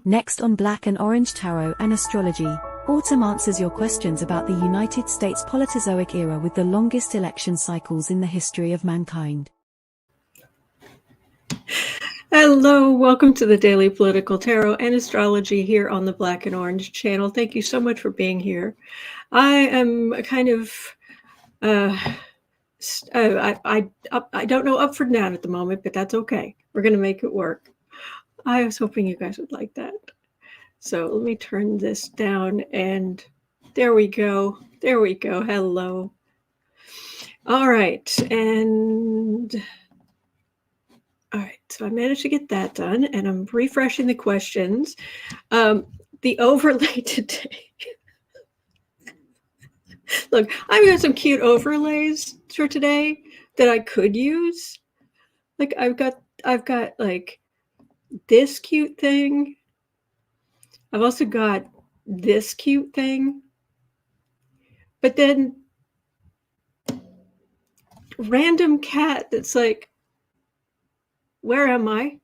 Next on Black and Orange Tarot and Astrology, Autumn answers your questions about the United States Paleozoic era with the longest election cycles in the history of mankind. Hello, welcome to the Daily Political Tarot and Astrology here on the Black and Orange channel. Thank you so much for being here. I am kind of, I don't know up for down at the moment, but that's okay. We're going to make it work. I was hoping you guys would like that. So let me turn this down and there we go. There we go. Hello. All right. All right, so I managed to get that done, and I'm refreshing the questions. The overlay today. Look, I've got some cute overlays for today that I could use. Like I've got like this cute thing. I've also got this cute thing. But then random cat that's like, where am I?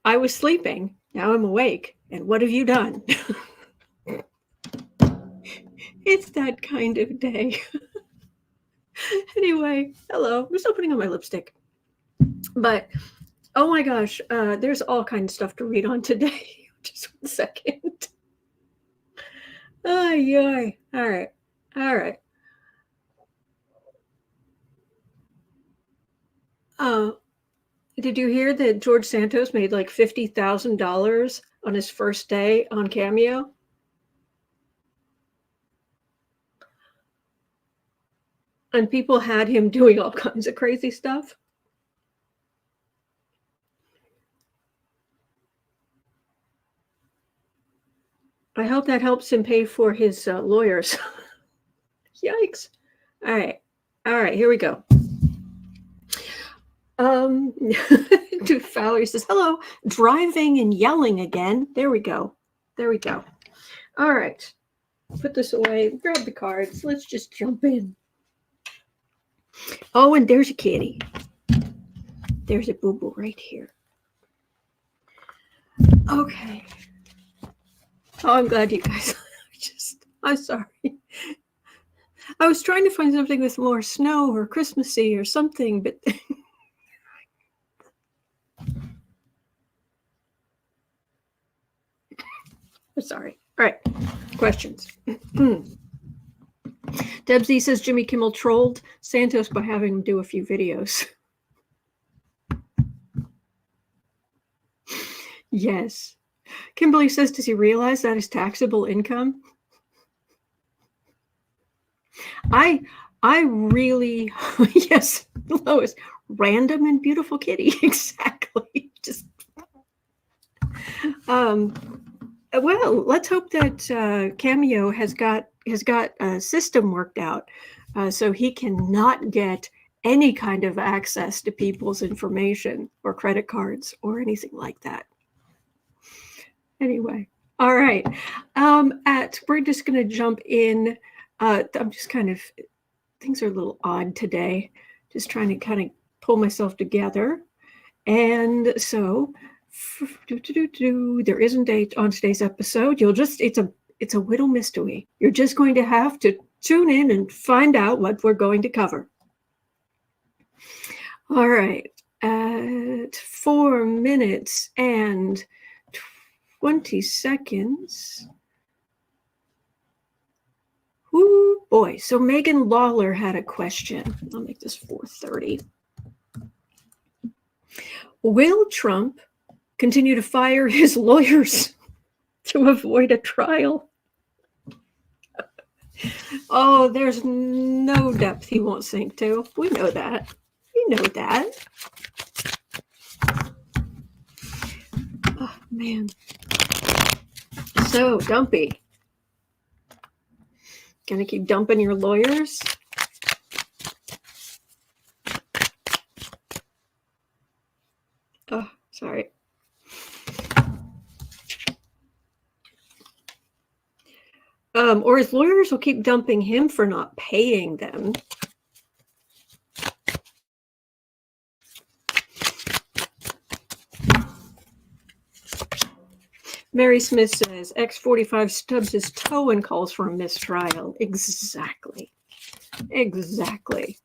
I was sleeping. Now I'm awake. And what have you done? It's that kind of day. Anyway, hello. I'm still putting on my lipstick. But, oh my gosh, there's all kinds of stuff to read on today. Just 1 second. Ay. All right. Did you hear that George Santos made like $50,000 on his first day on Cameo? And people had him doing all kinds of crazy stuff. I hope that helps him pay for his lawyers. Yikes. All right, here we go. Dude Valerie says, hello, driving and yelling again. There we go. All right. Put this away. Grab the cards. Let's just jump in. Oh, and there's a kitty. There's a boo-boo right here. Okay. Oh, I'm glad you guys. I'm sorry. I was trying to find something with more snow or Christmassy or something, but I'm sorry. All right. Questions. Debsy says Jimmy Kimmel trolled Santos by having him do a few videos. Yes. Kimberly says, does he realize that is taxable income? I really, yes, Lois, random and beautiful kitty. Exactly. Just, well, let's hope that Cameo has got a system worked out so he cannot get any kind of access to people's information or credit cards or anything like that. Anyway, all right. We're just going to jump in. I'm just kind of, things are a little odd today. Just trying to kind of pull myself together. And so, there isn't a date on today's episode. It's a whittle mystery. You're just going to have to tune in and find out what we're going to cover. All right. At 4 minutes and 20 seconds. Ooh, boy. So Megan Lawler had a question. I'll make this 4:30. Will Trump continue to fire his lawyers to avoid a trial? Oh, there's no depth he won't sink to. We know that. Oh, man. So dumpy. Gonna keep dumping your lawyers? Oh, sorry. Or his lawyers will keep dumping him for not paying them. Mary Smith says, X45 stubs his toe and calls for a mistrial. Exactly. Exactly.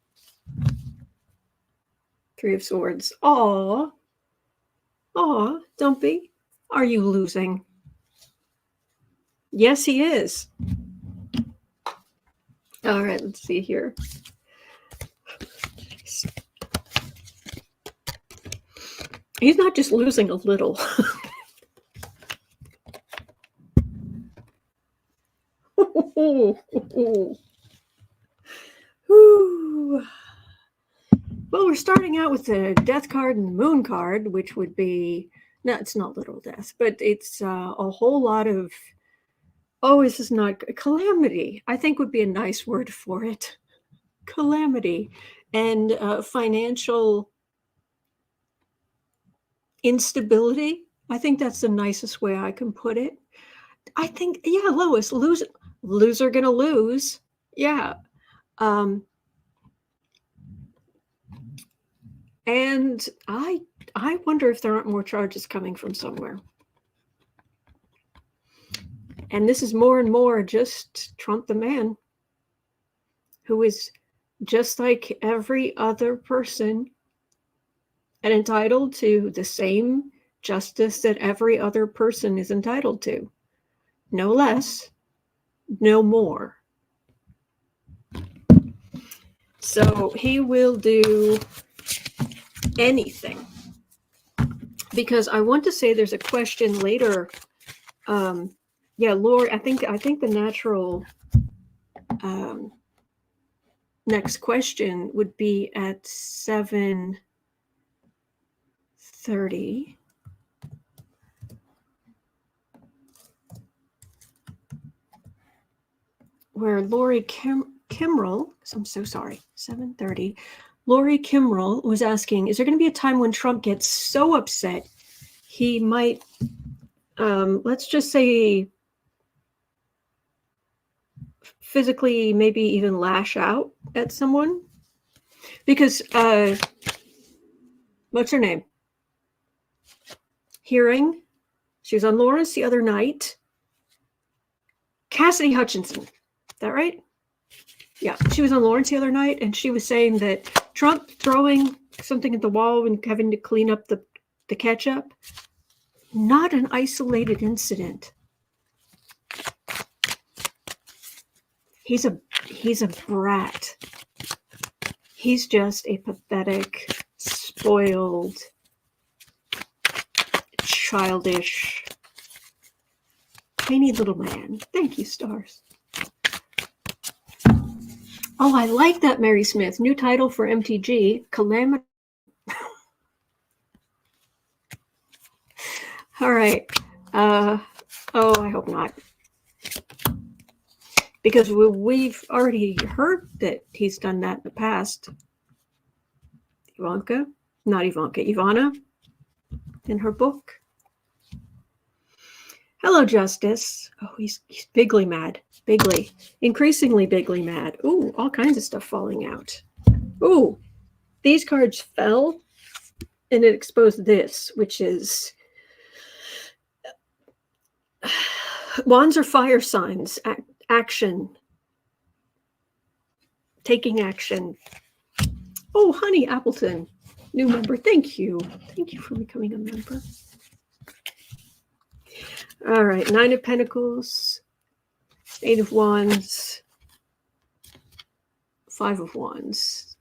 Three of Swords. Aw. Aw, Dumpy. Are you losing? Yes, he is. All right, let's see here. He's not just losing a little. Well, we're starting out with the Death card and the Moon card, which would be, no, it's not literal death, but it's a whole lot of, oh, this is not, calamity, I think would be a nice word for it. Calamity and financial instability. I think that's the nicest way I can put it. I think, yeah, Lois, loser gonna lose. Yeah. And I wonder if there aren't more charges coming from somewhere. And this is more and more just Trump the man, who is just like every other person and entitled to the same justice that every other person is entitled to. No less, no more. So he will do anything. Because I want to say there's a question later. Yeah, Lord, I think the natural next question would be at 7:30. Where Lori Kimrell, I'm so sorry, 7:30. Lori Kimrell was asking, is there going to be a time when Trump gets so upset he might, let's just say, physically maybe even lash out at someone? Because, what's her name? Hearing. She was on Lawrence the other night. Cassidy Hutchinson. Is that right? Yeah, she was on Lawrence the other night, and she was saying that Trump throwing something at the wall and having to clean up the ketchup, not an isolated incident. He's a brat. He's just a pathetic, spoiled, childish, tiny little man. Thank you, stars. Oh, I like that, Mary Smith. New title for MTG, Calamity. All right. Oh, I hope not. Because we've already heard that he's done that in the past. Ivana, in her book. Hello, Justice. Oh, he's bigly mad. Bigly. Increasingly bigly mad. Ooh, all kinds of stuff falling out. Ooh, these cards fell, and it exposed this, which is wands are fire signs. Action. Taking action. Oh, Honey Appleton, new member. Thank you. Thank you for becoming a member. All right, Nine of Pentacles, Eight of Wands, Five of Wands.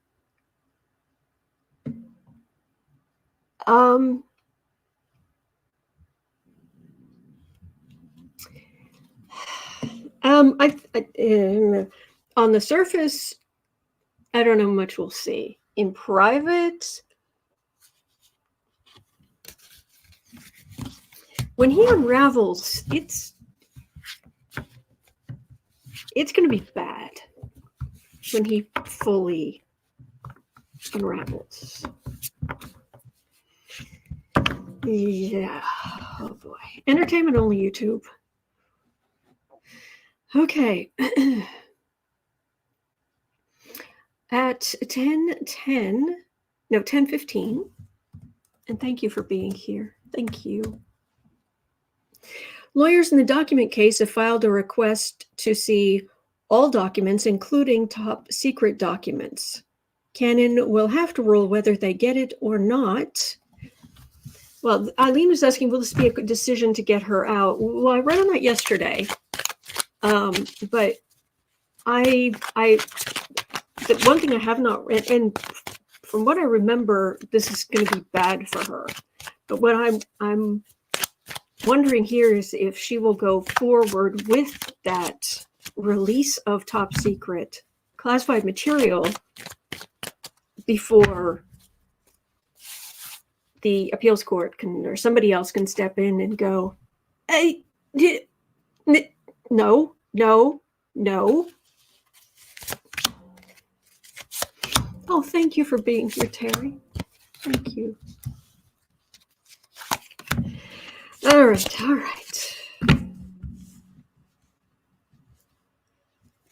On the surface, I don't know much we'll see. In private, when he unravels, it's going to be bad when he fully unravels. Yeah. Oh boy. Entertainment only YouTube. Okay. At 10:15, and thank you for being here. Thank you. Lawyers in the document case have filed a request to see all documents, including top secret documents. Cannon will have to rule whether they get it or not. Well, Eileen was asking, will this be a good decision to get her out? Well, I read on that yesterday. But the one thing I have not read, and from what I remember, this is going to be bad for her. But what I'm wondering here is if she will go forward with that release of top secret classified material before the appeals court can, or somebody else can step in and go, hey, no. Oh, thank you for being here, Terry. Thank you. All right.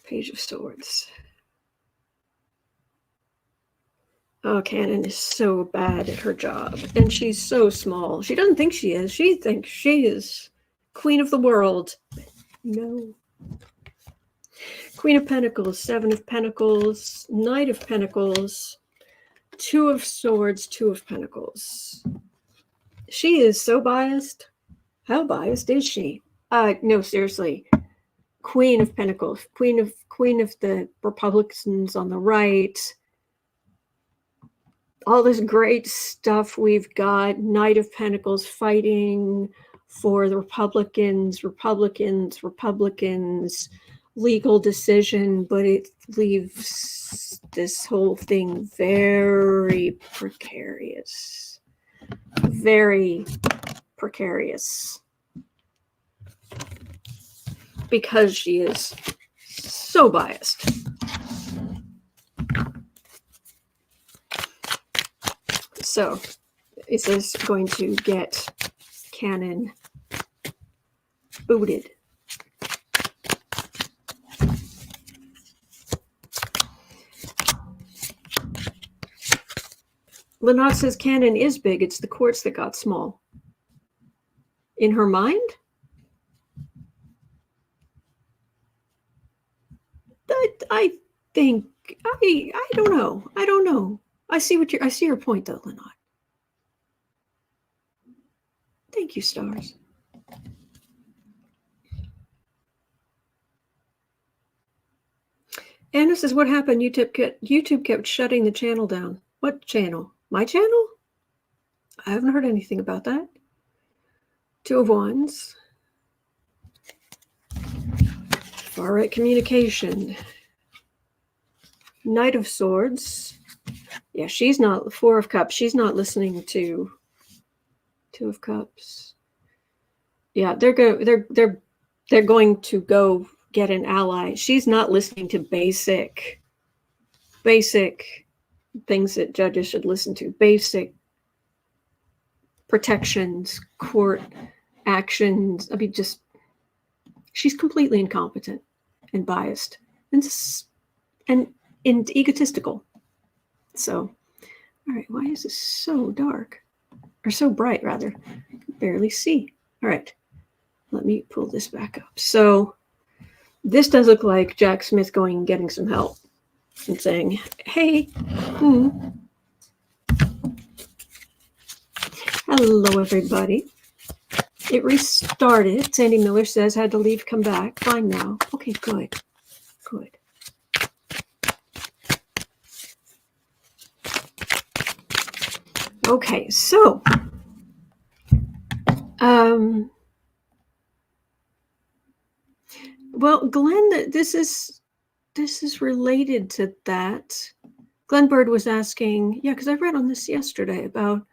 Page of Swords. Oh, Cannon is so bad at her job, and she's so small. She doesn't think she is. She thinks she is queen of the world. No. Queen of Pentacles, Seven of Pentacles, Knight of Pentacles, Two of Swords, Two of Pentacles. She is so biased. How biased is she? No, seriously. Queen of Pentacles, Queen of the Republicans on the right. All this great stuff we've got. Knight of Pentacles fighting for the Republicans. Legal decision, but it leaves this whole thing very precarious. Very precarious. Because she is so biased. So, is this going to get Cannon booted? Lynott says Cannon is big. It's the courts that got small. In her mind? I think I don't know. I don't know. I see your point though, Lynott. Thank you, stars. Anna says, what happened? YouTube kept shutting the channel down. What channel? My channel? I haven't heard anything about that. Two of Wands. Far right communication. Knight of Swords. Yeah, she's not. Four of Cups. She's not listening to Two of Cups. Yeah, they're going to go get an ally. She's not listening to basic things that judges should listen to. Basic protections, court actions. I mean, she's completely incompetent and biased and egotistical. So, all right, why is this so dark? Or so bright, rather. I can barely see. All right, let me pull this back up. So this does look like Jack Smith going and getting some help and saying, hey, hello, everybody. It restarted. Sandy Miller says, had to leave, come back. Fine now. Okay, good. Good. Okay, so well, Glenn, this is related to that. Glenn Bird was asking, yeah, because I read on this yesterday about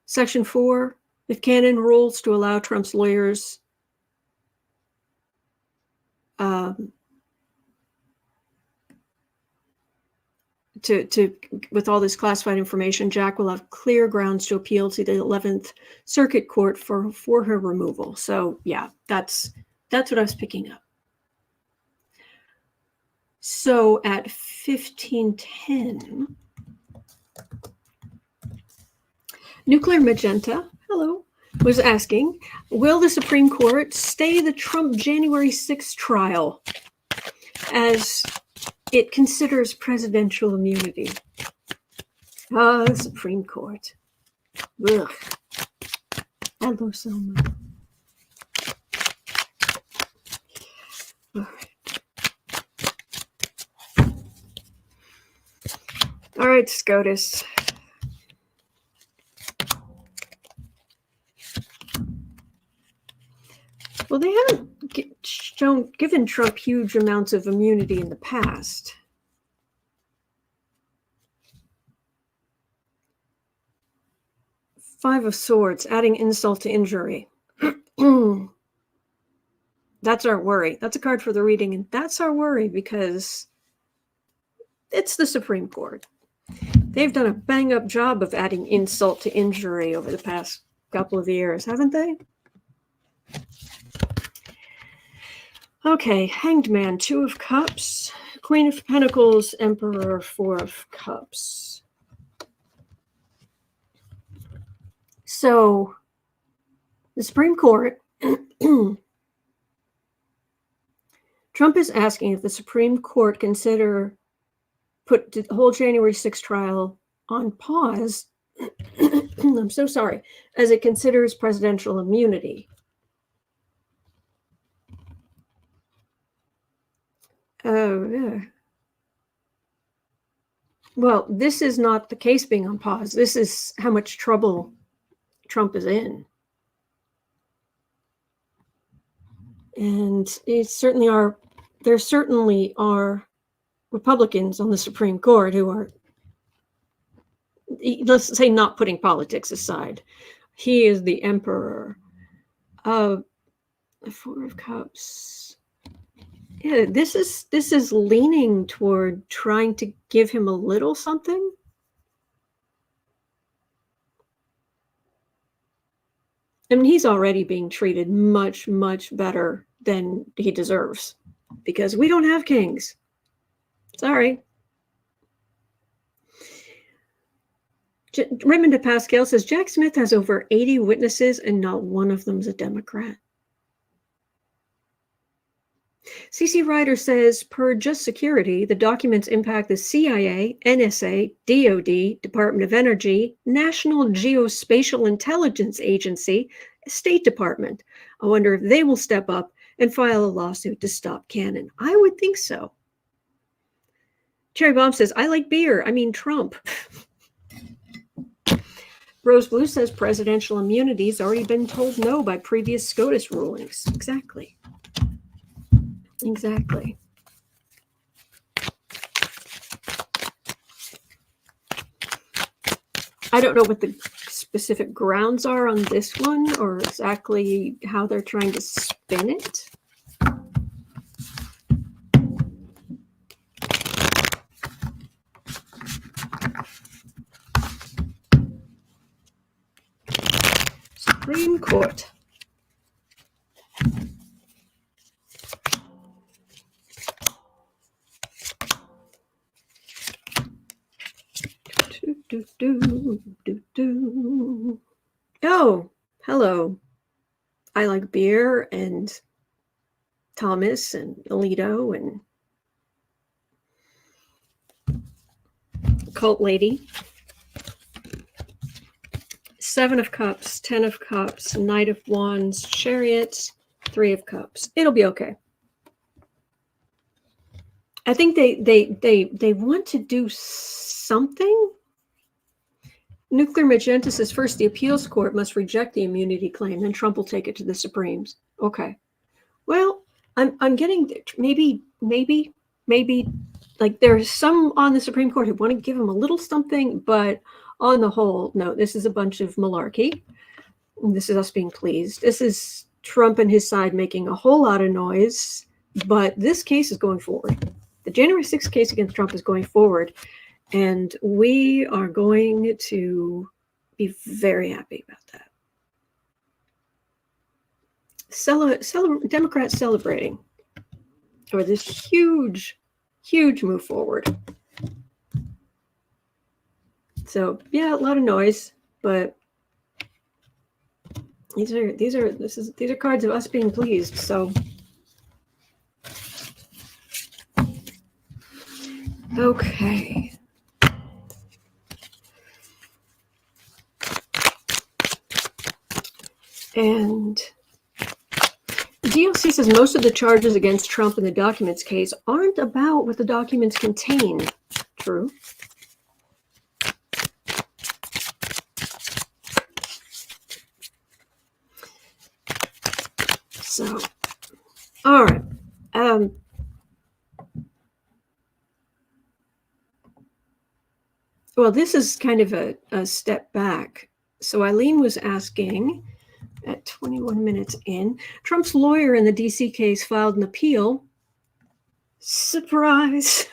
Section 4, if Cannon rules to allow Trump's lawyers with all this classified information, Jack will have clear grounds to appeal to the 11th Circuit Court for her removal. So yeah, that's what I was picking up. So at 1510, Nuclear Magenta, hello. was asking, will the Supreme Court stay the Trump January 6th trial as it considers presidential immunity? Ah, the Supreme Court. Ugh. Hello, Selma. All right, SCOTUS. Well, they haven't given Trump huge amounts of immunity in the past. Five of Swords, adding insult to injury. That's our worry. That's a card for the reading, and that's our worry because it's the Supreme Court. They've done a bang-up job of adding insult to injury over the past couple of years, haven't they? Okay, Hanged Man, 2 of Cups, Queen of Pentacles, Emperor, 4 of Cups. So, the Supreme Court, Trump is asking if the Supreme Court put the whole January 6th trial on pause, I'm so sorry, as it considers presidential immunity. Oh, yeah. Well, this is not the case being on pause. This is how much trouble Trump is in. And there certainly are Republicans on the Supreme Court who are, let's say, not putting politics aside. He is the emperor of the 4 of Cups. Yeah, this is leaning toward trying to give him a little something. I mean, he's already being treated much, much better than he deserves because we don't have kings. Sorry. Raymond de Pascal says, Jack Smith has over 80 witnesses and not one of them's a Democrat. CC Ryder says, per Just Security, the documents impact the CIA, NSA, DOD, Department of Energy, National Geospatial Intelligence Agency, State Department. I wonder if they will step up and file a lawsuit to stop Cannon. I would think so. Cherry Bomb says, I like beer. I mean Trump. Rose Blue says presidential immunity has already been told no by previous SCOTUS rulings. Exactly. Exactly. I don't know what the specific grounds are on this one or exactly how they're trying to spin it. Supreme Court. Oh, hello. I like beer and Thomas and Alito and Cult Lady. 7 of Cups, 10 of Cups, Knight of Wands, Chariot, 3 of Cups. It'll be okay. I think they want to do something. Nuclear Magenta says, first, the appeals court must reject the immunity claim, then Trump will take it to the Supremes. Okay. Well, I'm getting maybe like there's some on the Supreme Court who want to give him a little something, but on the whole, no, this is a bunch of malarkey. This is us being pleased. This is Trump and his side making a whole lot of noise, but this case is going forward. The January 6th case against Trump is going forward. And we are going to be very happy about that. Democrats celebrating over this huge, huge move forward. So, yeah, a lot of noise, but These are cards of us being pleased. So, okay. And the DLC says most of the charges against Trump in the documents case aren't about what the documents contain. True. So, all right. Well, this is kind of a step back. So Eileen was asking, at 21 minutes in, Trump's lawyer in the DC case filed an appeal. Surprise!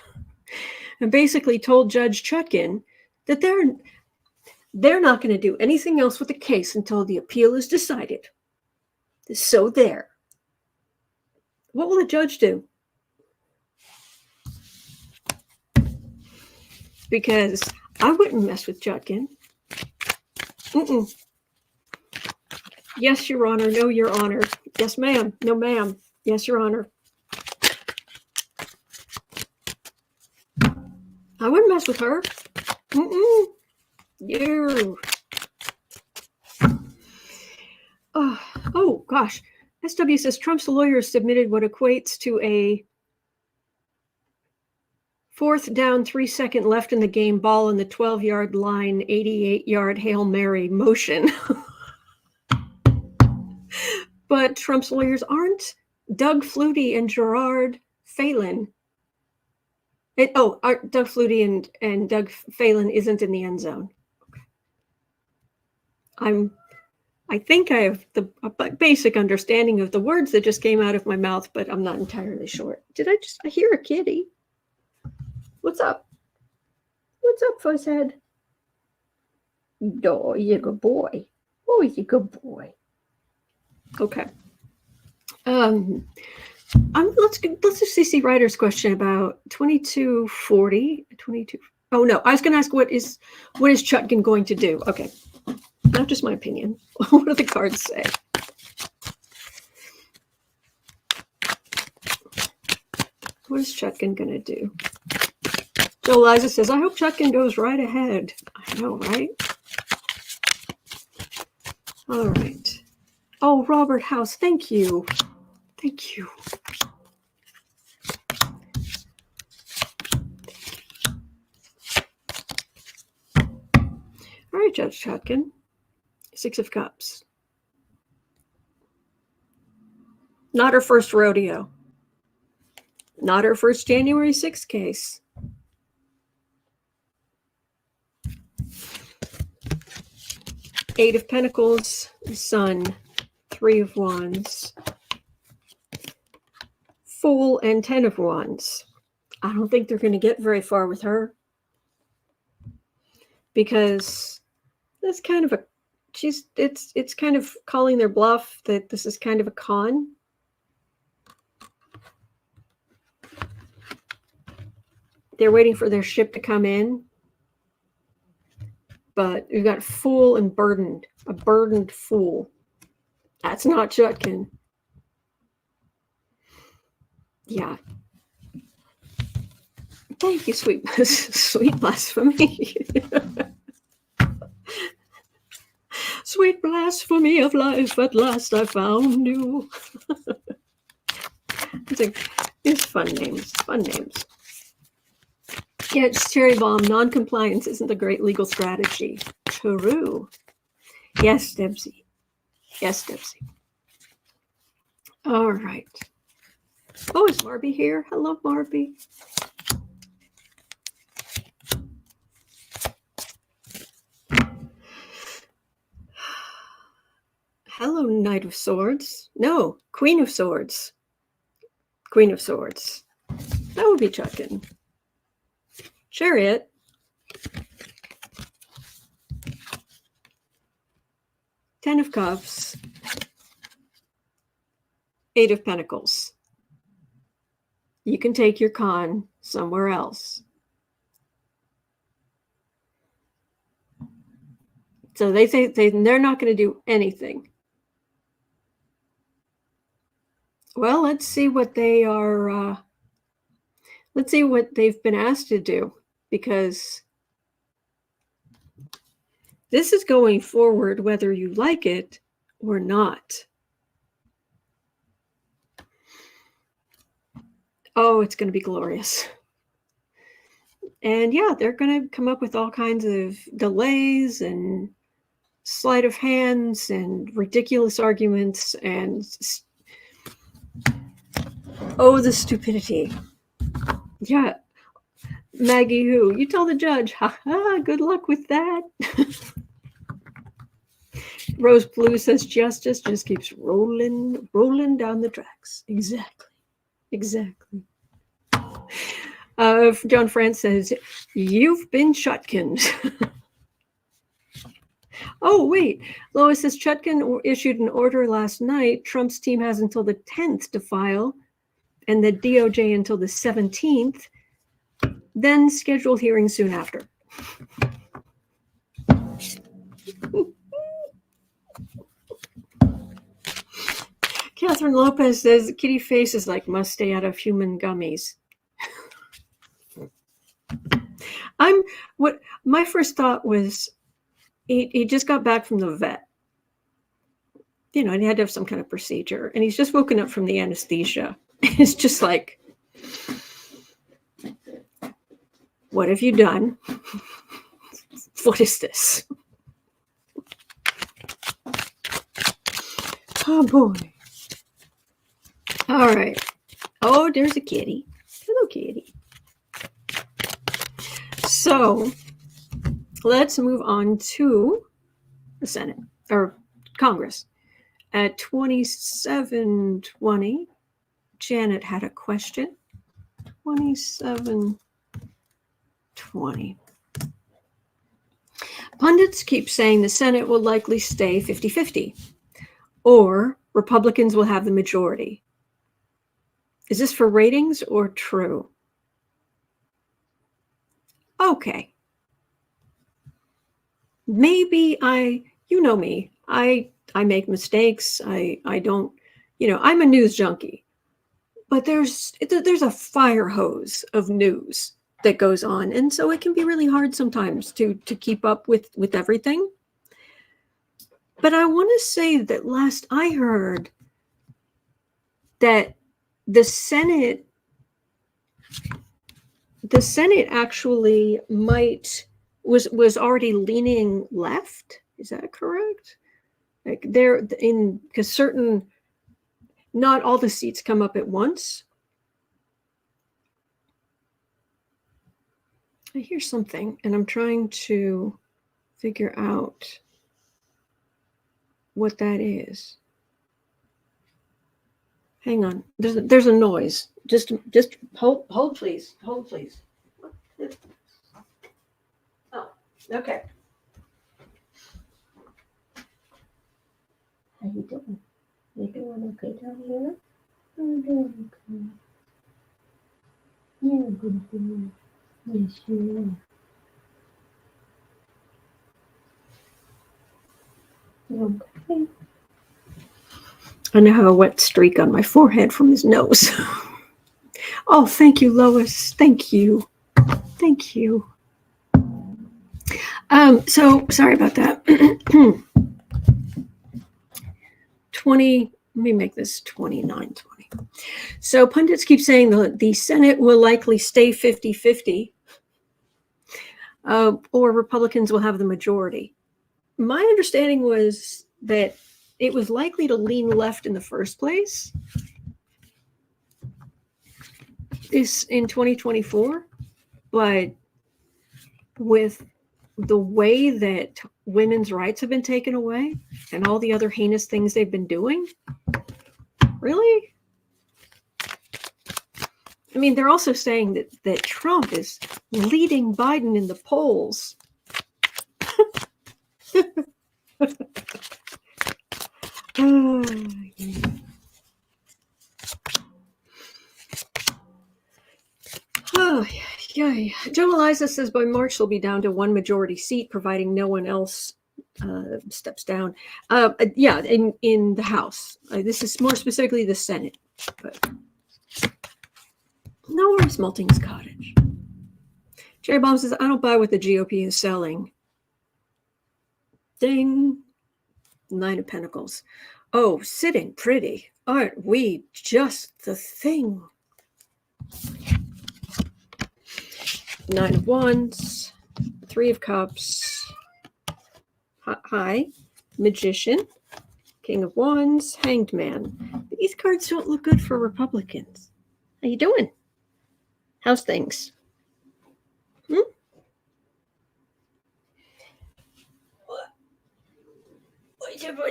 And basically told Judge Chutkan that they're not going to do anything else with the case until the appeal is decided. So there. What will the judge do? Because I wouldn't mess with Chutkan. Yes, Your Honor. No, Your Honor. Yes, ma'am. No, ma'am. Yes, Your Honor. I wouldn't mess with her. You. Oh, gosh. SW says Trump's lawyer submitted what equates to a 4th down, 3 second left in the game ball in the 12-yard line, 88-yard Hail Mary motion. But Trump's lawyers aren't Doug Flutie and Gerard Phelan. Doug Flutie and Doug Phelan isn't in the end zone. Okay. I think I have a basic understanding of the words that just came out of my mouth, but I'm not entirely sure. I hear a kitty? What's up? What's up, Fuzzhead? Oh, you're a good boy. Oh, you're a good boy. Okay. Let's do CC Ryder's question about 2240. 22. Oh no, I was going to ask what is Chutkan going to do? Okay, not just my opinion. What do the cards say? What is Chutkan going to do? Joe Liza says, I hope Chutkan goes right ahead. I know, right? All right. Oh, Robert House, thank you. Thank you. All right, Judge Chutkan. 6 of Cups. Not her first rodeo. Not her first January 6th case. Eight of Pentacles, Sun, 3 of Wands, Fool, and 10 of Wands. I don't think they're going to get very far with her. Because that's kind of it's kind of calling their bluff that this is kind of a con. They're waiting for their ship to come in. But we've got Fool and burdened. A burdened fool. That's not Chutkan. Yeah. Thank you, sweet blasphemy. Sweet blasphemy of life, at last I found you. It's fun names. Fun names. Yeah, it's Cherry Bomb. Non-compliance isn't a great legal strategy. True. Yes, Debsy. Yes, Debsy. All right. Oh, is Marby here? Hello, Marby. Hello, Knight of Swords. No, Queen of Swords. Queen of Swords. That would be Chutkan. Chariot. Ten of Cups. 8 of Pentacles. You can take your con somewhere else. So they say they're not going to do anything Well, let's see what they are. Let's see what they've been asked to do, because this is going forward whether you like it or not. Oh, it's going to be glorious. And yeah, they're going to come up with all kinds of delays and sleight of hands and ridiculous arguments and oh, the stupidity. Yeah. Maggie who? You tell the judge. Ha ha, good luck with that. Rose Blue says justice just keeps rolling down the tracks. Exactly. John France says, you've been Chutkaned. Oh, wait. Lois says, Chutkan issued an order last night. Trump's team has until the 10th to file, and the DOJ until the 17th, then schedule hearings soon after. Catherine Lopez says, kitty face is like must stay out of human gummies. My first thought was he just got back from the vet. You know, and he had to have some kind of procedure, and he's just woken up from the anesthesia. It's just like, what have you done? What is this? Oh boy. All right. Oh, there's a kitty. Hello, kitty. So let's move on to the Senate or Congress. At 2720, Janet had a question. 2720. Pundits keep saying the Senate will likely stay 50-50, or Republicans will have the majority. Is this for ratings or true? Okay. Maybe you know me, I make mistakes. I don't, I'm a news junkie, but there's a fire hose of news that goes on. And so it can be really hard sometimes to keep up with everything. But I want to say that last I heard that the Senate actually was already leaning left. Is that correct? Like because not all the seats come up at once. I hear something, and I'm trying to figure out what that is. Hang on. There's a noise. Just hold please. Hold please. Oh, okay. How you doing? You doing okay down here? I'm doing okay. You're a good boy. Yes, you are. Okay. I now have a wet streak on my forehead from his nose. Oh, thank you, Lois. Thank you. Thank you. So sorry about that. 20, let me make this 2920. So pundits keep saying the Senate will likely stay 50-50, or Republicans will have the majority. My understanding was that it was likely to lean left in the first place is in 2024, but with the way that women's rights have been taken away and all the other heinous things they've been doing, really? I mean, they're also saying that Trump is leading Biden in the polls. Oh, yeah. Joe Eliza says by March they'll be down to one majority seat, providing no one else steps down. Yeah, in the House. This is more specifically the Senate. But nowhere's Malting's cottage. Cherry Bomb says, I don't buy what the GOP is selling. Ding. Nine of Pentacles. Oh, sitting pretty. Aren't we just the thing? Nine of Wands. Three of Cups. Hi. Magician. King of Wands. Hanged Man. These cards don't look good for Republicans. How you doing? How's things?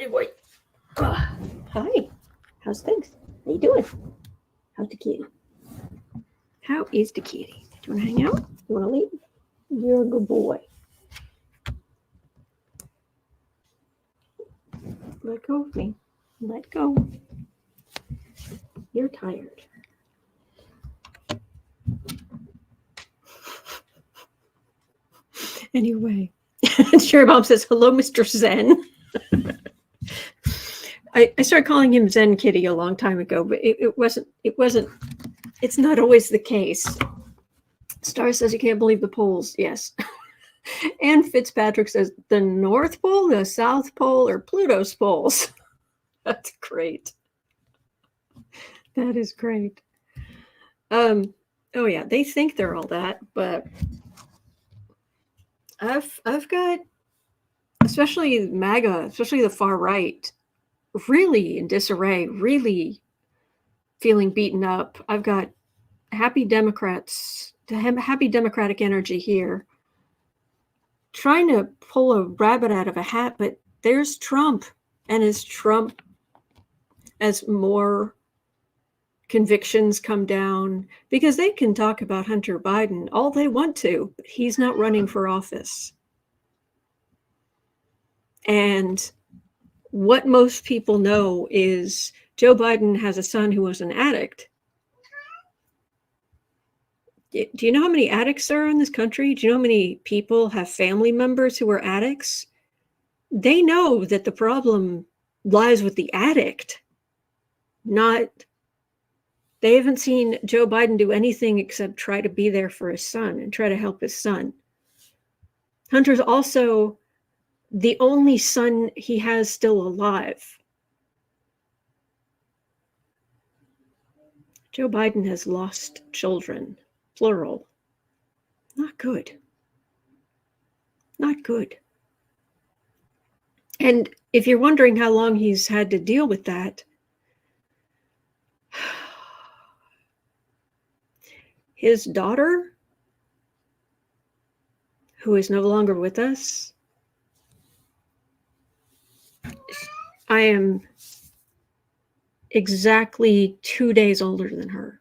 What? Hi. How's things? How you doing? How's the kitty? How is the kitty? Do you want to hang out? You want to leave? You're a good boy. Let go of me. Let go. You're tired. Anyway, Cherry Bomb says, hello, Mr. Zen. I started calling him Zen Kitty a long time ago, but it's not always the case. Star says you can't believe the polls. Yes. And Fitzpatrick says the North Pole, the South Pole, or Pluto's poles. That's great. That is great. Oh yeah, they think they're all that, but I've got, especially MAGA, especially the far right, really in disarray, really feeling beaten up. I've got happy Democrats, happy Democratic energy here, trying to pull a rabbit out of a hat, but there's Trump. And as more convictions come down, because they can talk about Hunter Biden all they want to, but he's not running for office. And what most people know is Joe Biden has a son who was an addict. Do you know how many addicts there are in this country? Do you know how many people have family members who are addicts? They know that the problem lies with the addict, they haven't seen Joe Biden do anything except try to be there for his son and try to help his son. Hunter's also the only son he has still alive. Joe Biden has lost children, plural. Not good. Not good. And if you're wondering how long he's had to deal with that, his daughter, who is no longer with us, I am exactly 2 days older than her.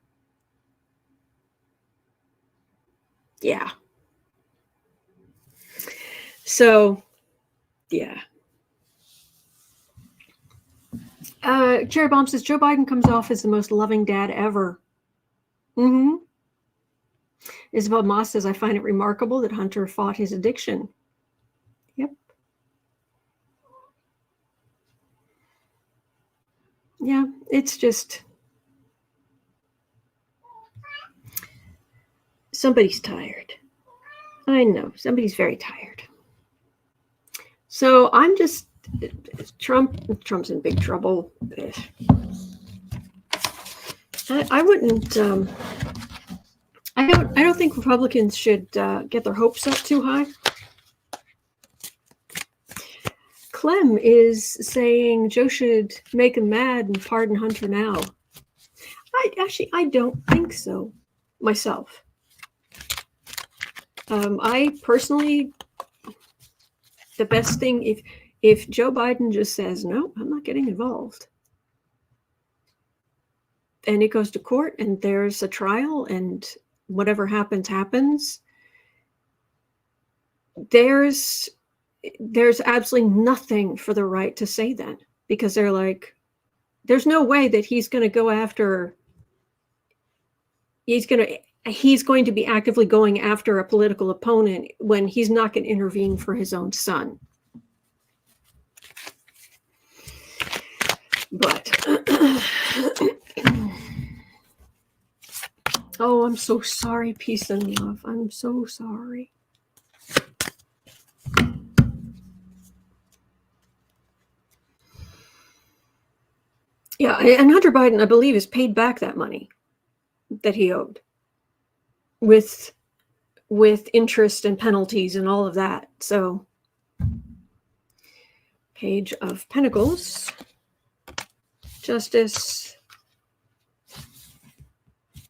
Yeah. So, yeah. Cherry Bomb says, Joe Biden comes off as the most loving dad ever. Mm-hmm. Isabel Moss says, I find it remarkable that Hunter fought his addiction. Yep. Yeah, it's just somebody's tired. I know, somebody's very tired. So I'm just, Trump's in big trouble. I wouldn't, I don't think Republicans should get their hopes up too high. Clem is saying Joe should make him mad and pardon Hunter now. I don't think so myself. I personally, the best thing, if Joe Biden just says, no, I'm not getting involved, and it goes to court and there's a trial and whatever happens, there's absolutely nothing for the right to say then, because they're like, there's no way that he's going to go after, he's going to be actively going after a political opponent when he's not going to intervene for his own son. But Oh, I'm so sorry, peace and love. I'm so sorry. Yeah, and Hunter Biden, I believe, has paid back that money that he owed with interest and penalties and all of that. So, Page of Pentacles, Justice,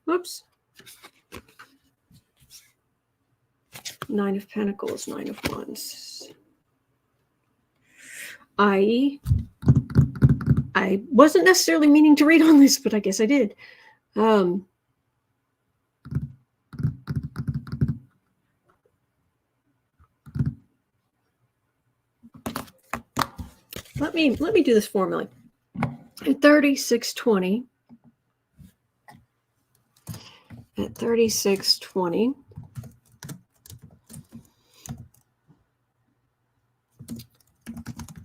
whoops, Nine of Pentacles, Nine of Wands. I wasn't necessarily meaning to read on this, but I guess I did. Let me do this formally. At 3620,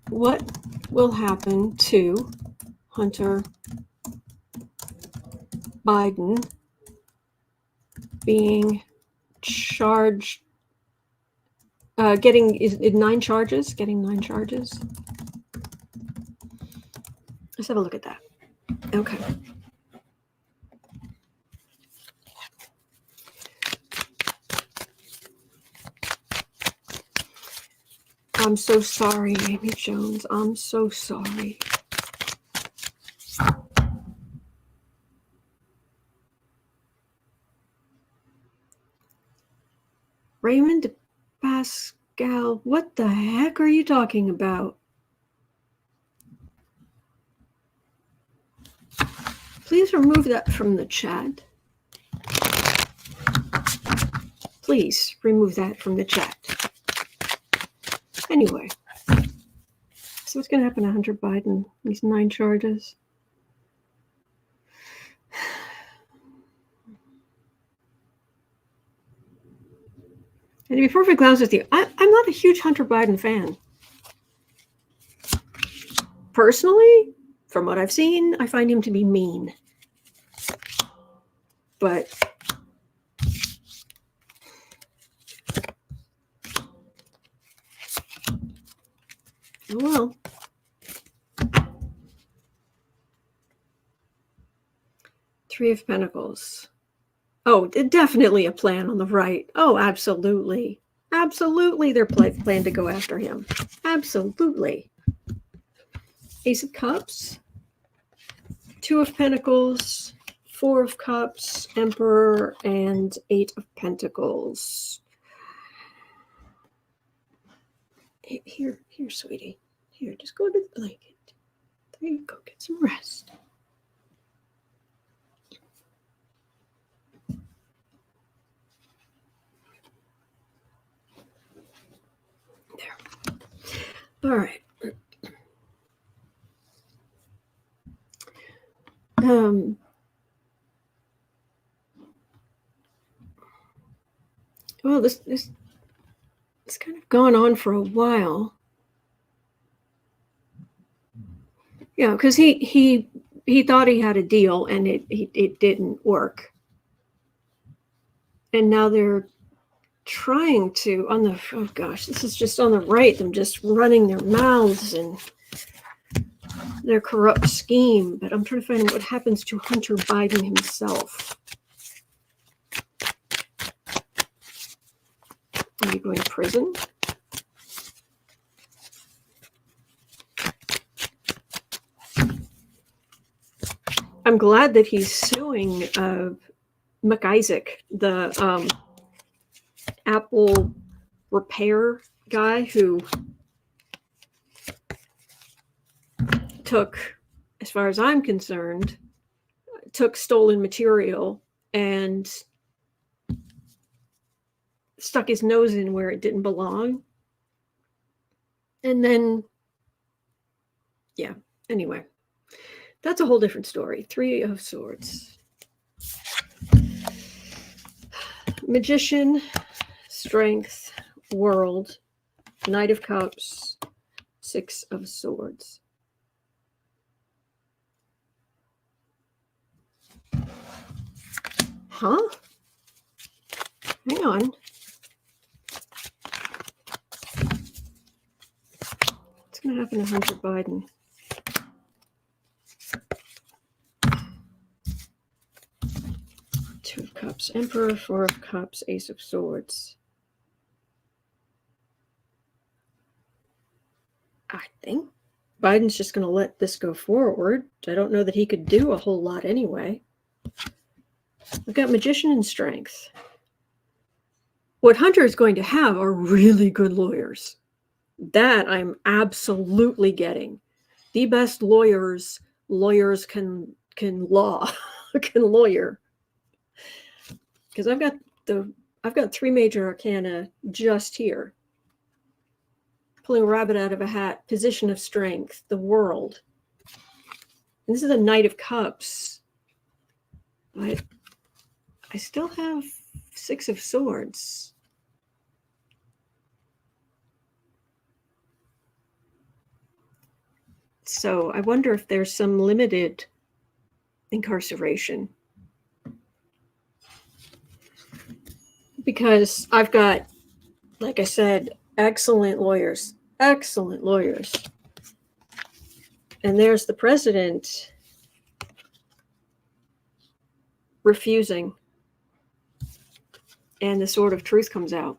what will happen to Hunter Biden being charged, getting 9 charges? Getting 9 charges? Let's have a look at that. Okay. I'm so sorry, Amy Jones. I'm so sorry. Raymond Pascal, what the heck are you talking about? Please remove that from the chat. Please remove that from the chat. Anyway, so what's going to happen to Hunter Biden? These 9 charges. And to be perfectly honest with you, I'm not a huge Hunter Biden fan. Personally, from what I've seen, I find him to be mean. But oh well. Three of Pentacles. Oh, definitely a plan on the right. Oh, absolutely. Absolutely, they're plan to go after him. Absolutely. Ace of Cups, Two of Pentacles, Four of Cups, Emperor, and Eight of Pentacles. Here, sweetie. Here, just go to the blanket. There you go. Get some rest. There. All right. Well, this it's kind of gone on for a while. Yeah, because he thought he had a deal and it didn't work. And now they're trying to, on the, oh gosh, this is just on the right, them just running their mouths and their corrupt scheme. But I'm trying to find out what happens to Hunter Biden himself. Are you going to prison? I'm glad that he's suing McIsaac, the Apple repair guy who took, as far as I'm concerned, took stolen material and stuck his nose in where it didn't belong. And then, yeah, anyway, that's a whole different story. Three of Swords. Magician, Strength, World, Knight of Cups, Six of Swords. Huh? Hang on. What's going to happen to Hunter Biden? Two of Cups, Emperor, Four of Cups, Ace of Swords. I think Biden's just going to let this go forward. I don't know that he could do a whole lot anyway. We've got Magician and Strength. What Hunter is going to have are really good lawyers. That I'm absolutely getting. The best lawyers can law, can lawyer. Because I've got three major arcana just here. Pulling a rabbit out of a hat, position of strength, the world. And this is a Knight of Cups. But I still have Six of Swords. So I wonder if there's some limited incarceration. Because I've got, like I said, excellent lawyers. Excellent lawyers. And there's the president refusing. And the sword of truth comes out.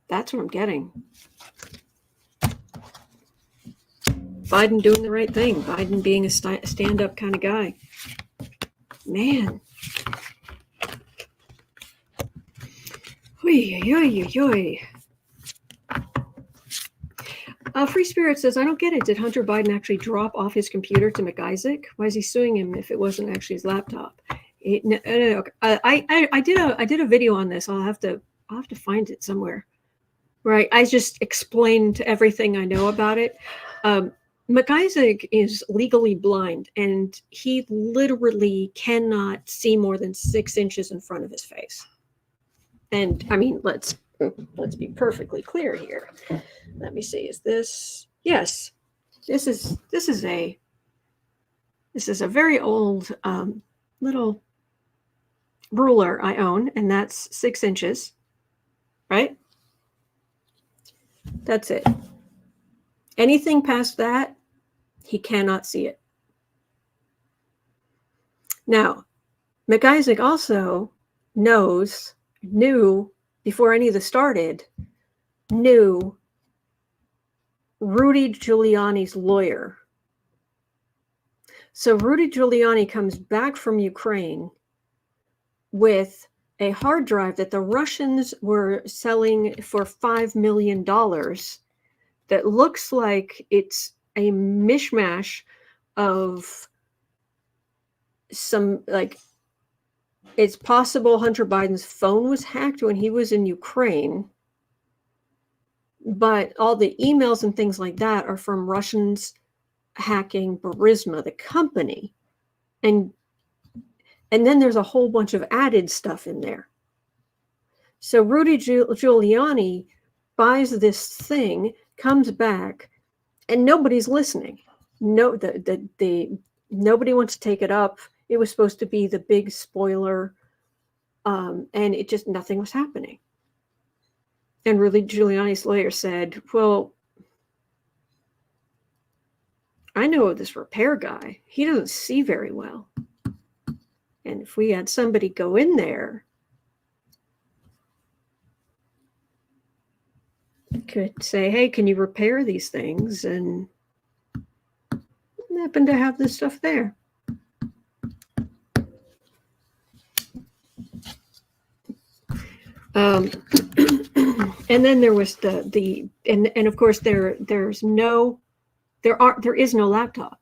That's what I'm getting. Biden doing the right thing. Biden being a stand-up kind of guy. Man. Oy, oy, oy, oy. Free Spirit says, I don't get it. Did Hunter Biden actually drop off his computer to McIsaac? Why is he suing him if it wasn't actually his laptop? No. I did a video on this. I'll have to find it somewhere. Right. I just explained everything I know about it. McIsaac is legally blind, and he literally cannot see more than 6 inches in front of his face. And I mean, let's be perfectly clear here. Let me see. Is this? Yes. This is a very old little ruler I own, and that's 6 inches. Right? That's it. Anything past that, he cannot see it. Now, McIsaac also knew before any of this started, knew Rudy Giuliani's lawyer. So Rudy Giuliani comes back from Ukraine with a hard drive that the Russians were selling for $5 million that looks like it's a mishmash of some, like, it's possible Hunter Biden's phone was hacked when he was in Ukraine, but all the emails and things like that are from Russians hacking Burisma, the company. And then there's a whole bunch of added stuff in there. So Rudy Giuliani buys this thing, comes back, and nobody's listening. Nobody wants to take it up. It was supposed to be the big spoiler, and it just, nothing was happening. And Rudy Giuliani's lawyer said, well, I know this repair guy. He doesn't see very well. And if we had somebody go in there, could say, hey, can you repair these things? And happen to have this stuff there. And then there was and of course there is no laptop.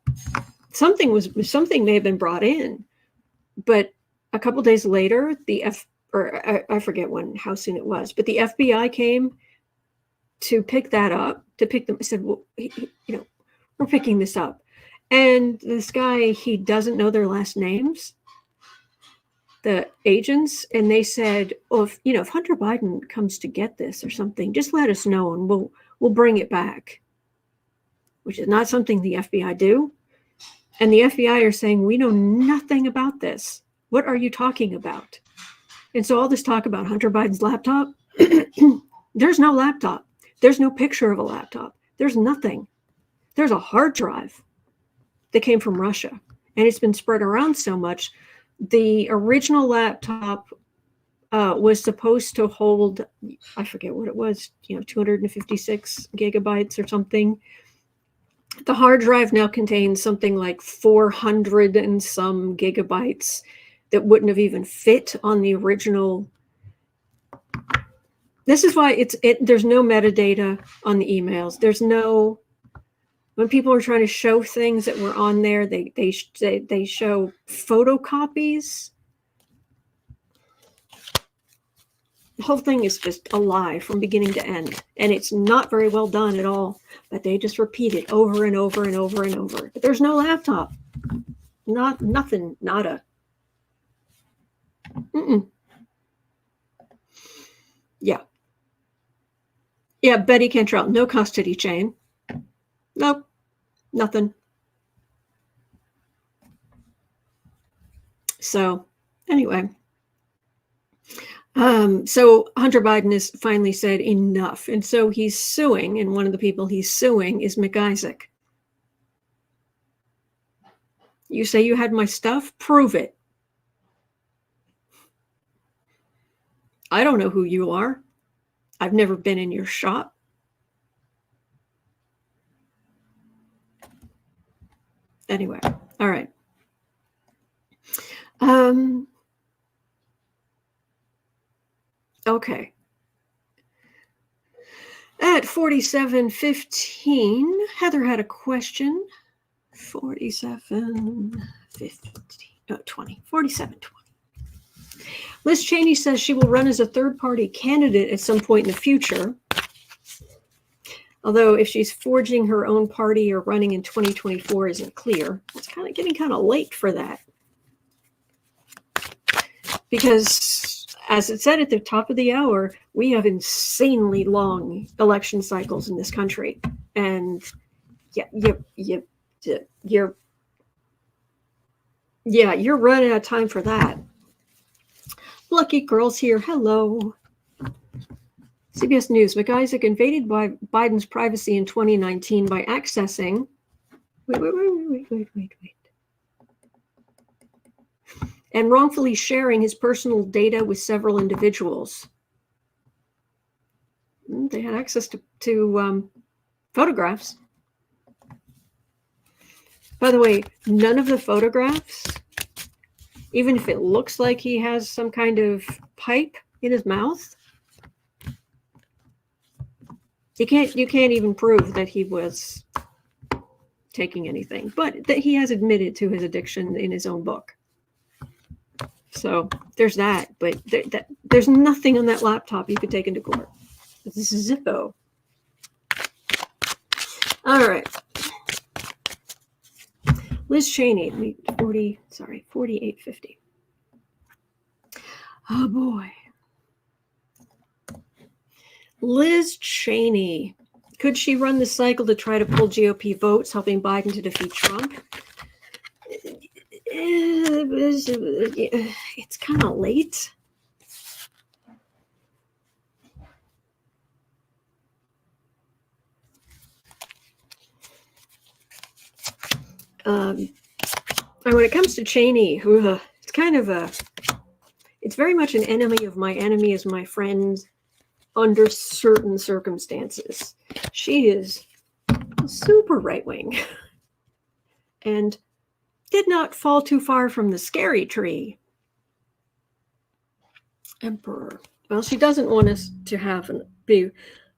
Something may have been brought in, but a couple days later, I forget how soon it was, but the FBI came to pick that up, said, well, we're picking this up. And this guy, he doesn't know their last names, the agents, and they said, well, if Hunter Biden comes to get this or something, just let us know and we'll bring it back, which is not something the FBI do. And the FBI are saying, we know nothing about this. What are you talking about? And so all this talk about Hunter Biden's laptop, there's no laptop. There's no picture of a laptop. There's nothing. There's a hard drive that came from Russia, and it's been spread around so much. The original laptop was supposed to hold, I forget what it was, 256 gigabytes or something. The hard drive now contains something like 400 and some gigabytes that wouldn't have even fit on the original. This is why there's no metadata on the emails. There's no, when people are trying to show things that were on there, they show photocopies. The whole thing is just a lie from beginning to end, and it's not very well done at all. But they just repeat it over and over and over and over. But there's no laptop, nothing, nada. Yeah. Betty Cantrell, no custody chain. Nope, nothing. So anyway. So Hunter Biden has finally said enough. And so he's suing, and one of the people he's suing is McIsaac. You say you had my stuff? Prove it. I don't know who you are. I've never been in your shop. Anyway, all right. Okay. At 47:15, Heather had a question. 47:20. Liz Cheney says she will run as a third-party candidate at some point in the future. Although if she's forging her own party or running in 2024 isn't clear. It's kind of getting kind of late for that. Because, as it said at the top of the hour, we have insanely long election cycles in this country. And you're running out of time for that. Lucky Girls here. Hello. CBS News. McIsaac invaded by Biden's privacy in 2019 by accessing. Wait. And wrongfully sharing his personal data with several individuals. They had access to photographs. By the way, none of the photographs, even if it looks like he has some kind of pipe in his mouth, you can't even prove that he was taking anything, but that he has admitted to his addiction in his own book. So there's that, but there's nothing on that laptop you could take into court. This is Zippo. All right. Liz Cheney, 4850. Oh boy. Liz Cheney. Could she run the cycle to try to pull GOP votes, helping Biden to defeat Trump? It's kind of late. And when it comes to Cheney, it's kind of it's very much an enemy of my enemy is my friend under certain circumstances. She is super right-wing and did not fall too far from the scary tree. Emperor. Well, she doesn't want us to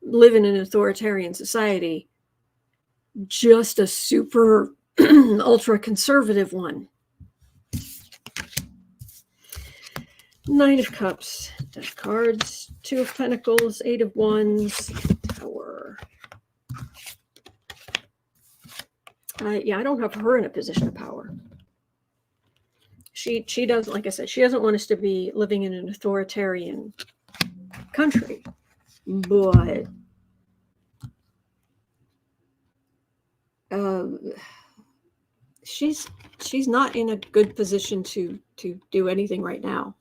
live in an authoritarian society, just a super ultra conservative one. Nine of Cups, Death cards, Two of Pentacles, Eight of Wands, Tower. I don't have her in a position of power. She doesn't, like I said, she doesn't want us to be living in an authoritarian country, but she's not in a good position to to do anything right now.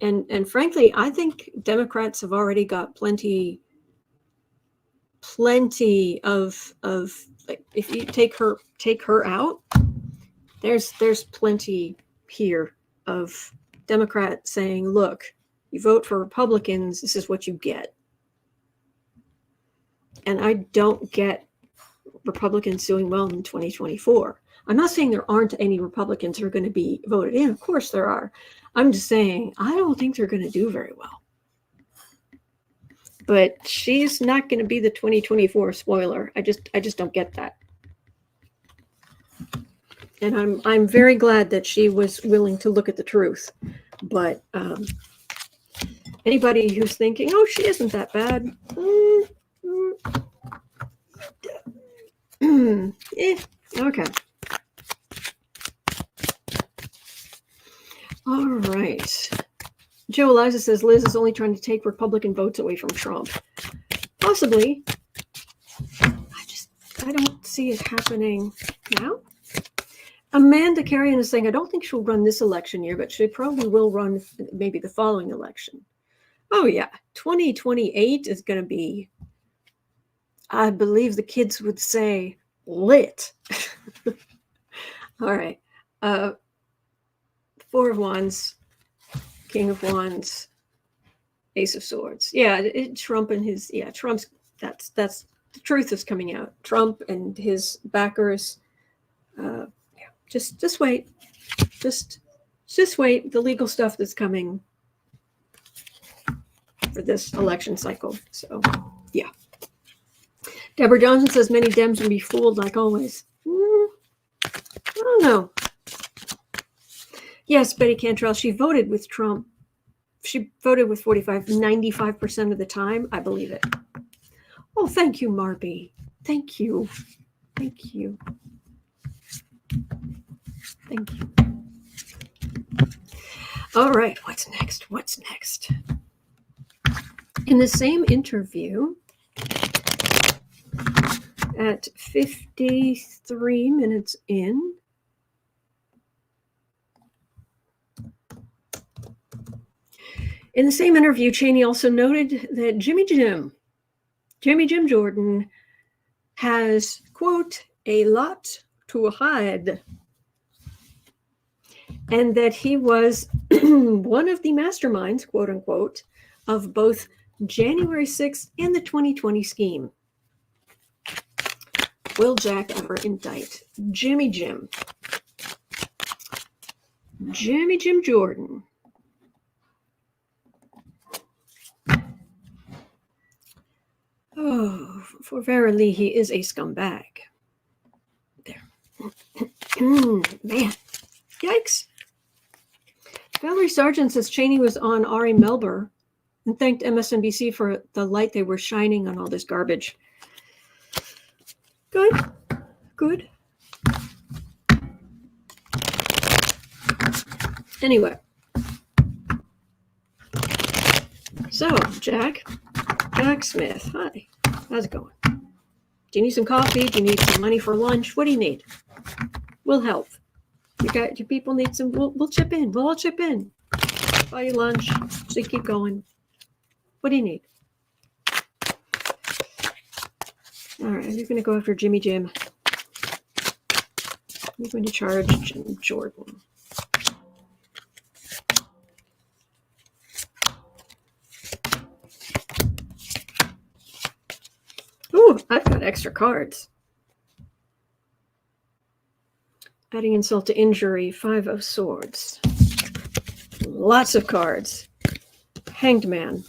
And frankly, I think Democrats have already got plenty of like, if you take her out, there's plenty here of Democrats saying, look, you vote for Republicans, this is what you get. And I don't get Republicans doing well in 2024. I'm not saying there aren't any Republicans who are going to be voted in. Of course there are. I'm just saying I don't think they're going to do very well. But she's not going to be the 2024 spoiler. I just don't get that. And I'm very glad that she was willing to look at the truth. But anybody who's thinking, oh, she isn't that bad, okay. All right. Joe Eliza says Liz is only trying to take Republican votes away from Trump. Possibly. I don't see it happening now. Amanda Carrion is saying, I don't think she'll run this election year, but she probably will run maybe the following election. Oh, yeah. 2028 is going to be, I believe the kids would say, lit. All right. Four of Wands, King of Wands, Ace of Swords. Yeah, Trump and his, Trump's, that's the truth is coming out. Trump and his backers, just wait. Just wait. The legal stuff that's coming for this election cycle. So, yeah. Deborah Johnson says many Dems will be fooled like always. I don't know. Yes, Betty Cantrell, she voted with Trump. She voted with 95% of the time. I believe it. Oh, thank you, Marby. Thank you. Thank you. Thank you. All right, what's next? What's next? In the same interview, at 53 minutes in, Cheney also noted that Jimmy Jim Jordan has, quote, a lot to hide, and that he was one of the masterminds, quote unquote, of both January 6th and the 2020 scheme. Will Jack ever indict Jimmy Jim Jordan? Oh, for verily he is a scumbag. There. Man. Yikes. Valerie Sargent says Cheney was on Ari Melber and thanked MSNBC for the light they were shining on all this garbage. Good. Anyway. So, Jack Smith, hi. How's it going? Do you need some coffee? Do you need some money for lunch? What do you need? We'll help. Your people need some. We'll chip in. We'll all chip in. Buy you lunch so you keep going. What do you need? All right, you're going to go after Jimmy Jim. You're going to charge Jim Jordan. Ooh, I've got extra cards. Adding insult to injury, 5 of Swords. Lots of cards. Hanged Man,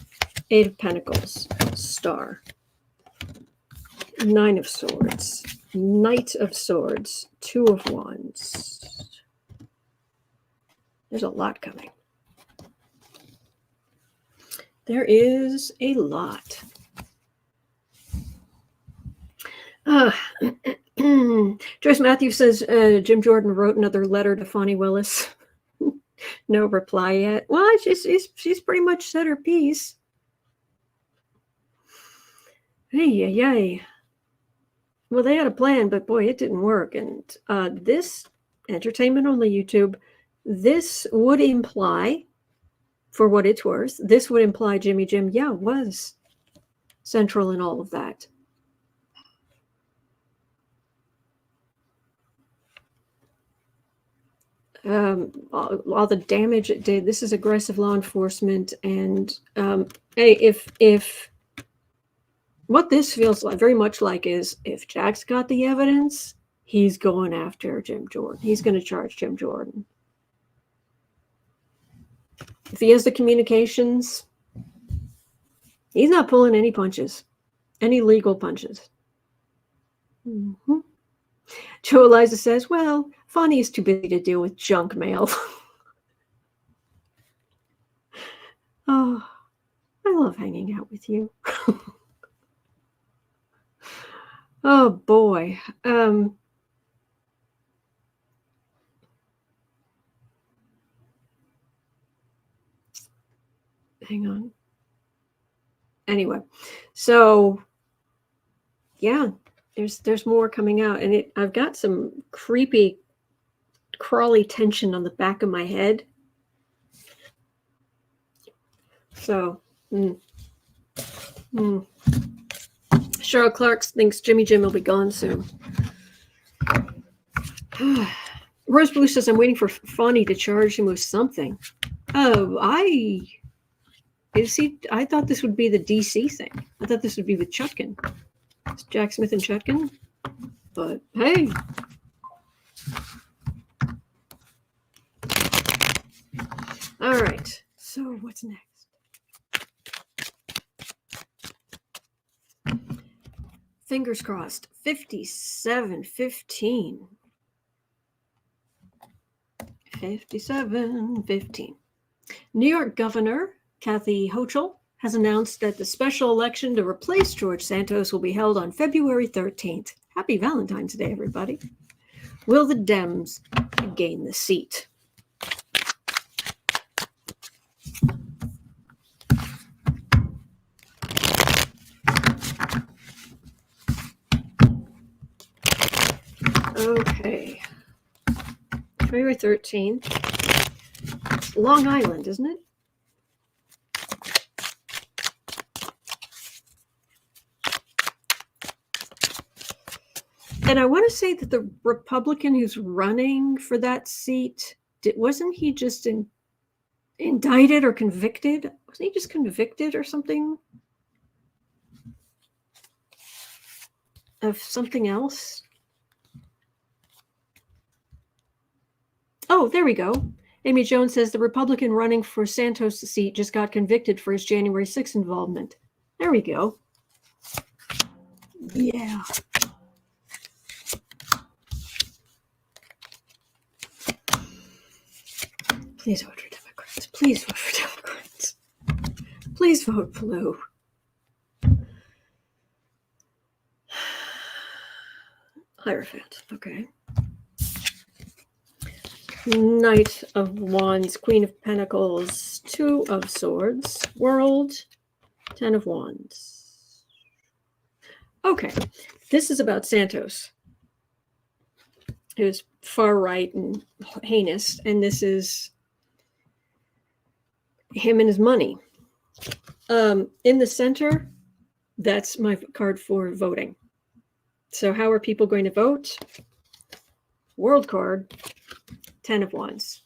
8 of Pentacles, Star. 9 of Swords, Knight of Swords, 2 of Wands. There's a lot coming. There is a lot. Joyce Matthews says Jim Jordan wrote another letter to Fani Willis. No reply yet. Well, she's pretty much said her piece. Hey. Well, they had a plan, but boy, it didn't work. And this entertainment only YouTube. This would imply, for what it's worth, this would imply Jimmy Jim, was central in all of that. All the damage it did. This is aggressive law enforcement, and if what this feels like, very much like, is if Jack's got the evidence, he's going after Jim Jordan. He's going to charge Jim Jordan. If he has the communications, he's not pulling any punches, any legal punches. Mm-hmm. Joe Eliza says, well, Fonny is too busy to deal with junk mail. Oh, I love hanging out with you. Oh, boy. Hang on. Anyway, so, yeah. There's more coming out, and I've got some creepy, crawly tension on the back of my head. So, Cheryl Clark thinks Jimmy Jim will be gone soon. Rose Blue says, I'm waiting for Fonny to charge him with something. Oh, I thought this would be the DC thing. I thought this would be with Chutkan. It's Jack Smith and Chutkan. But hey. All right. So what's next? Fingers crossed. 57-15. 57-15. New York Governor Kathy Hochul has announced that the special election to replace George Santos will be held on February 13th. Happy Valentine's Day, everybody. Will the Dems gain the seat? Okay. February 13th. It's Long Island, isn't it? And I want to say that the Republican who's running for that seat, wasn't he just indicted or convicted? Wasn't he just convicted or something? Of something else? Oh, there we go. Amy Jones says the Republican running for Santos' seat just got convicted for his January 6th involvement. There we go. Yeah. Please vote for Democrats. Please vote for Democrats. Please vote blue. Hierophant. Okay. Knight of Wands, Queen of Pentacles, Two of Swords, World, Ten of Wands. Okay. This is about Santos, who's far right and heinous, and this is him and his money. In the center, that's my card for voting. So how are people going to vote? World card, Ten of Wands.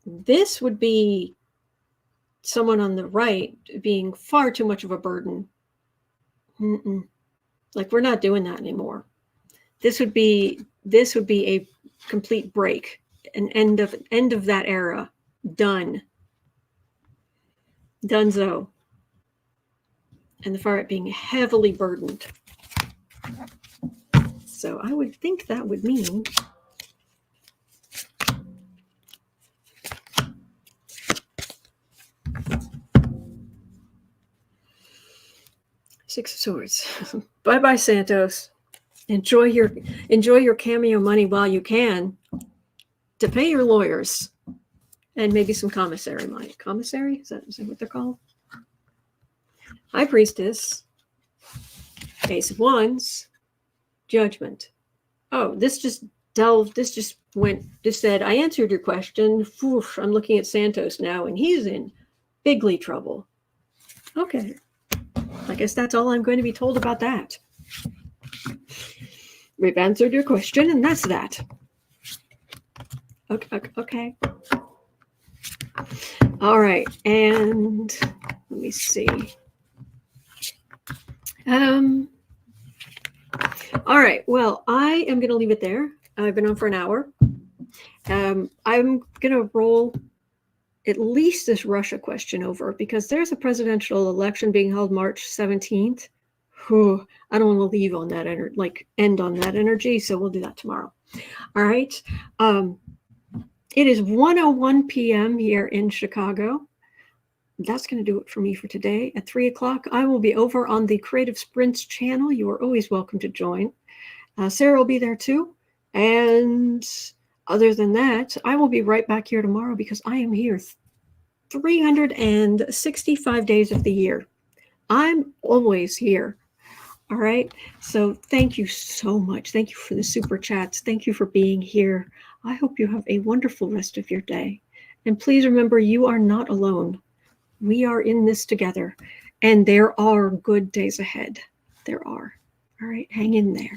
This would be someone on the right being far too much of a burden. Like, we're not doing that anymore. This would be a complete break, an end of that era. Done. Donezo. And the far right being heavily burdened. So I would think that would mean Six of Swords. Bye-bye, Santos. Enjoy your cameo money while you can to pay your lawyers and maybe some commissary money. Commissary? Is that what they're called? High Priestess. Ace of Wands. Judgment. Oh, this just said, I answered your question. Oof, I'm looking at Santos now, and he's in bigly trouble. Okay. I guess that's all I'm going to be told about that. We've answered your question, and that's that. Okay. All right, and let me see. All right, well, I am going to leave it there. I've been on for an hour. I'm going to roll at least this Russia question over because there's a presidential election being held March 17th. Whew, I don't want to leave on that end on that energy, so we'll do that tomorrow. All right. It is 1:01 p.m. here in Chicago. That's going to do it for me for today. At 3 o'clock, I will be over on the Creative Sprints channel. You are always welcome to join. Sarah will be there too. And other than that, I will be right back here tomorrow because I am here 365 days of the year. I'm always here. All right. So thank you so much. Thank you for the super chats. Thank you for being here. I hope you have a wonderful rest of your day. And please remember, you are not alone. We are in this together. And there are good days ahead. There are. All right. Hang in there.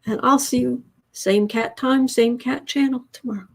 And I'll see you same cat time, same cat channel tomorrow.